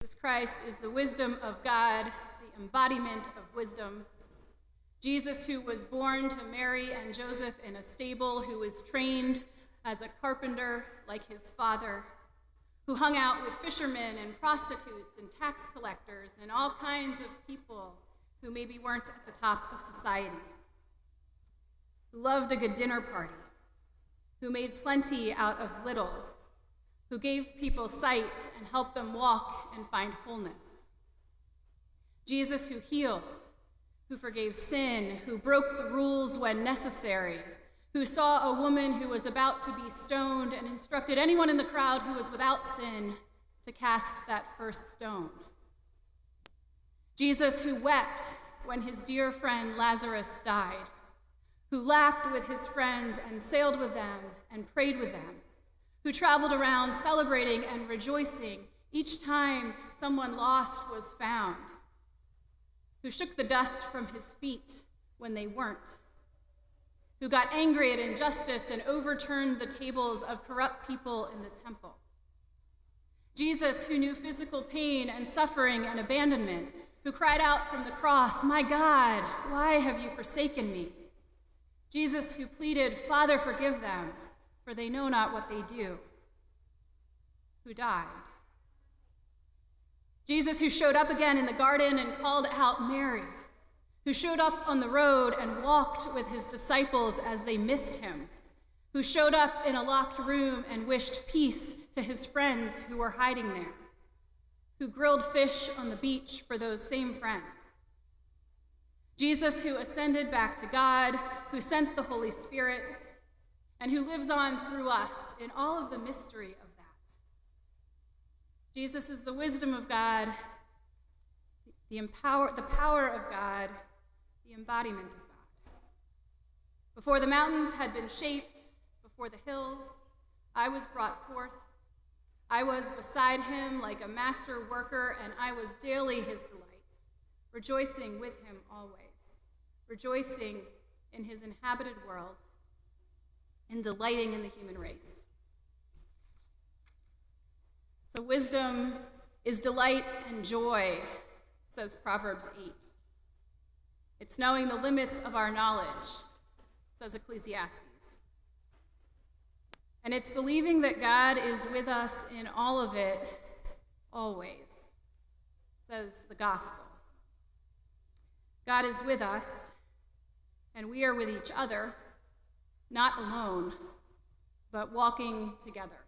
Jesus Christ is the wisdom of God, the embodiment of wisdom. Jesus, who was born to Mary and Joseph in a stable, who was trained as a carpenter like his father, who hung out with fishermen and prostitutes and tax collectors and all kinds of people who maybe weren't at the top of society, who loved a good dinner party, who made plenty out of little, who gave people sight and helped them walk and find wholeness. Jesus, who healed, who forgave sin, who broke the rules when necessary, who saw a woman who was about to be stoned and instructed anyone in the crowd who was without sin to cast that first stone. Jesus, who wept when his dear friend Lazarus died, who laughed with his friends and sailed with them and prayed with them, who traveled around celebrating and rejoicing each time someone lost was found, who shook the dust from his feet when they weren't, who got angry at injustice and overturned the tables of corrupt people in the temple. Jesus, who knew physical pain and suffering and abandonment, who cried out from the cross, "My God, why have you forsaken me?" Jesus, who pleaded, "Father, forgive them, for they know not what they do," who died. Jesus, who showed up again in the garden and called out Mary, who showed up on the road and walked with his disciples as they missed him, who showed up in a locked room and wished peace to his friends who were hiding there, who grilled fish on the beach for those same friends. Jesus, who ascended back to God, who sent the Holy Spirit, and who lives on through us in all of the mystery of that. Jesus is the wisdom of God, the power of God, the embodiment of God. Before the mountains had been shaped, before the hills, I was brought forth. I was beside him like a master worker, and I was daily his delight, rejoicing with him always, rejoicing in his inhabited world, and delighting in the human race. So wisdom is delight and joy, says Proverbs 8. It's knowing the limits of our knowledge, says Ecclesiastes. And it's believing that God is with us in all of it, always, says the gospel. God is with us, and we are with each other, not alone, but walking together.